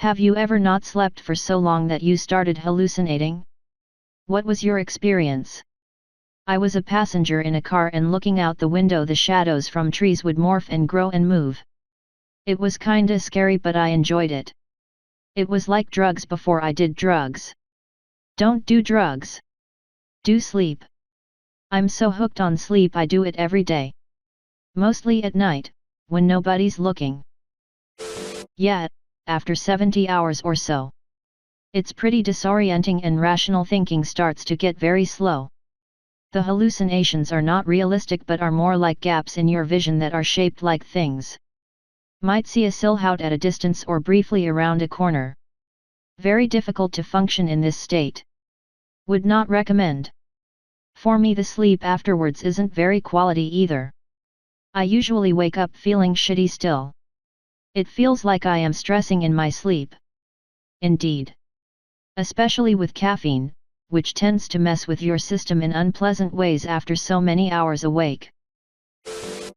Have you ever not slept for so long that you started hallucinating? What was your experience? I was a passenger in a car and looking out the window the shadows from trees would morph and grow and move. It was kinda scary but I enjoyed it. It was like drugs before I did drugs. Don't do drugs. Do sleep. I'm so hooked on sleep I do it every day. Mostly at night, when nobody's looking. Yeah, after 70 hours or so. It's pretty disorienting and rational thinking starts to get very slow. The hallucinations are not realistic but are more like gaps in your vision that are shaped like things. Might see a silhouette at a distance or briefly around a corner. Very difficult to function in this state. Would not recommend. For me the sleep afterwards isn't very quality either. I usually wake up feeling shitty still. It feels like I am stressing in my sleep. Indeed. Especially with caffeine, which tends to mess with your system in unpleasant ways after so many hours awake.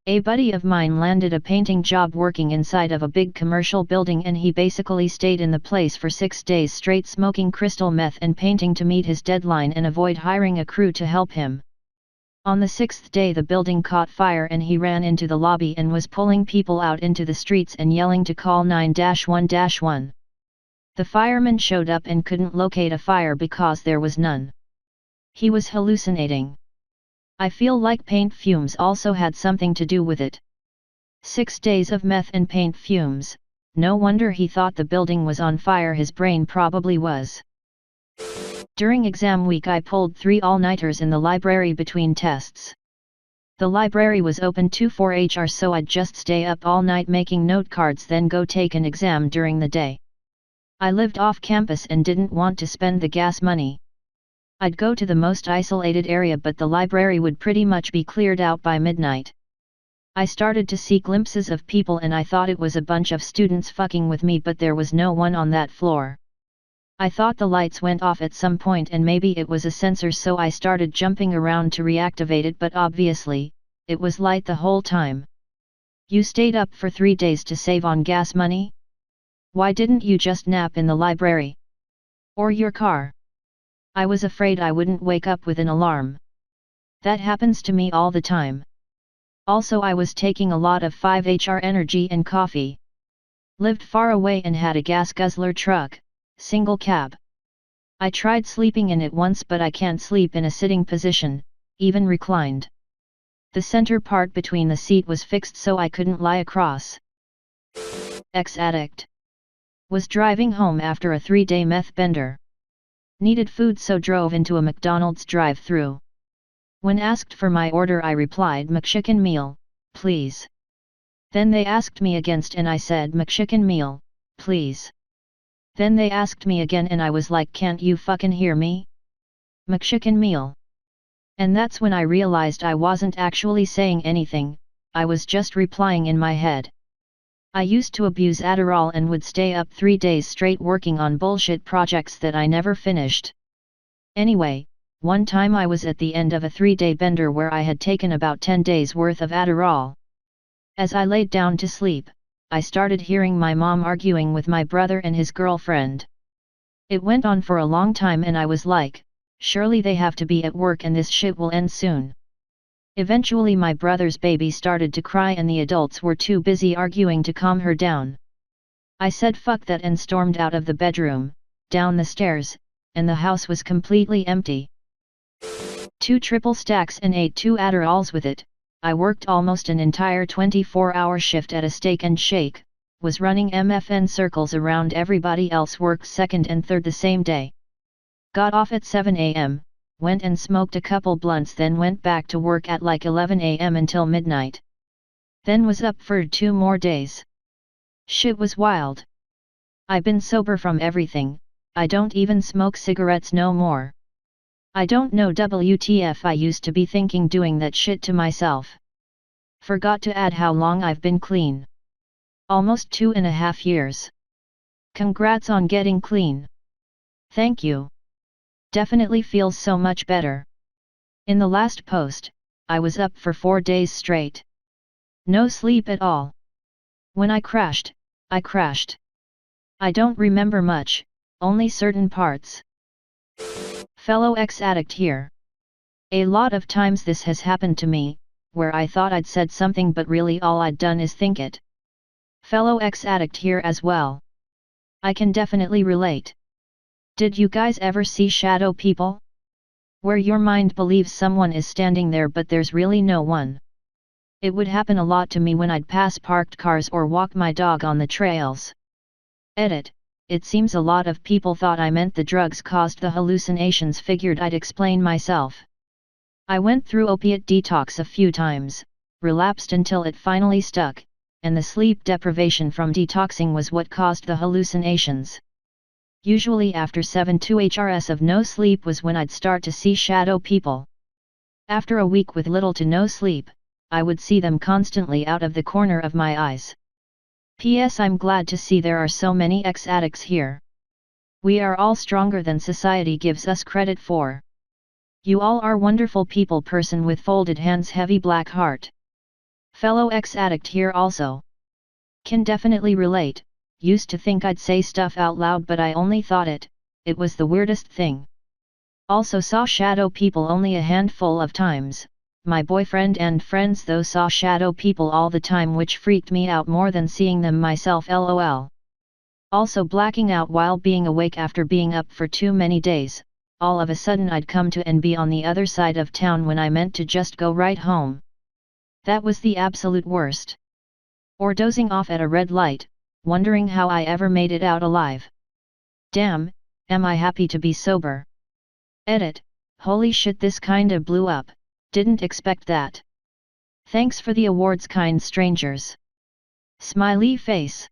A buddy of mine landed a painting job working inside of a big commercial building and he basically stayed in the place for 6 days straight smoking crystal meth and painting to meet his deadline and avoid hiring a crew to help him. On the 6th day the building caught fire and he ran into the lobby and was pulling people out into the streets and yelling to call 911. The firemen showed up and couldn't locate a fire because there was none. He was hallucinating. I feel like paint fumes also had something to do with it. 6 days of meth and paint fumes, no wonder he thought the building was on fire, his brain probably was. During exam week I pulled 3 all-nighters in the library between tests. The library was open 24/4 so I'd just stay up all night making note cards then go take an exam during the day. I lived off campus and didn't want to spend the gas money. I'd go to the most isolated area but the library would pretty much be cleared out by midnight. I started to see glimpses of people and I thought it was a bunch of students fucking with me but there was no one on that floor. I thought the lights went off at some point and maybe it was a sensor so I started jumping around to reactivate it but obviously, it was light the whole time. You stayed up for 3 days to save on gas money? Why didn't you just nap in the library? Or your car? I was afraid I wouldn't wake up with an alarm. That happens to me all the time. Also I was taking a lot of 5-HR energy and coffee. Lived far away and had a gas guzzler truck, single cab. I tried sleeping in it once but I can't sleep in a sitting position, even reclined. The center part between the seat was fixed so I couldn't lie across. Ex-addict. Was driving home after a 3-day meth bender. Needed food so drove into a McDonald's drive-thru. When asked for my order I replied McChicken meal, please. Then they asked me again and I said McChicken meal, please. Then they asked me again and I was like can't you fucking hear me? McChicken meal. And that's when I realized I wasn't actually saying anything, I was just replying in my head. I used to abuse Adderall and would stay up 3 days straight working on bullshit projects that I never finished. Anyway, one time I was at the end of a 3-day bender where I had taken about 10 days worth of Adderall. As I laid down to sleep, I started hearing my mom arguing with my brother and his girlfriend. It went on for a long time and I was like, surely they have to be at work and this shit will end soon. Eventually my brother's baby started to cry and the adults were too busy arguing to calm her down. I said fuck that and stormed out of the bedroom, down the stairs, and the house was completely empty. 2 triple stacks and ate 2 Adderalls with it. I worked almost an entire 24-hour shift at a Steak and Shake, was running MFN circles around everybody else worked second and third the same day. Got off at 7 a.m., went and smoked a couple blunts then went back to work at like 11 a.m. until midnight. Then was up for 2 more days. Shit was wild. I been sober from everything, I don't even smoke cigarettes no more. I don't know WTF I used to be thinking doing that shit to myself. Forgot to add how long I've been clean. Almost 2.5 years. Congrats on getting clean. Thank you. Definitely feels so much better. In the last post, I was up for 4 days straight. No sleep at all. When I crashed, I crashed. I don't remember much, only certain parts. Fellow ex-addict here. A lot of times this has happened to me, where I thought I'd said something but really all I'd done is think it. Fellow ex-addict here as well. I can definitely relate. Did you guys ever see shadow people? Where your mind believes someone is standing there but there's really no one. It would happen a lot to me when I'd pass parked cars or walk my dog on the trails. Edit. It seems a lot of people thought I meant the drugs caused the hallucinations. Figured I'd explain myself. I went through opiate detox a few times, relapsed until it finally stuck, and the sleep deprivation from detoxing was what caused the hallucinations. Usually after 7-2 hours of no sleep was when I'd start to see shadow people. After a week with little to no sleep, I would see them constantly out of the corner of my eyes. P.S. I'm glad to see there are so many ex-addicts here. We are all stronger than society gives us credit for. You all are wonderful people. Person with folded hands, heavy black heart. Fellow ex-addict here also. Can definitely relate. Used to think I'd say stuff out loud but I only thought it was the weirdest thing. Also saw shadow people only a handful of times. My boyfriend and friends though saw shadow people all the time, which freaked me out more than seeing them myself. LOL. Also blacking out while being awake after being up for too many days. All of a sudden I'd come to and be on the other side of town when I meant to just go right home. That was the absolute worst. Or dozing off at a red light, wondering how I ever made it out alive. Damn, am I happy to be sober. Edit. Holy shit, this kinda blew up. Didn't expect that. Thanks for the awards, kind strangers. Smiley face.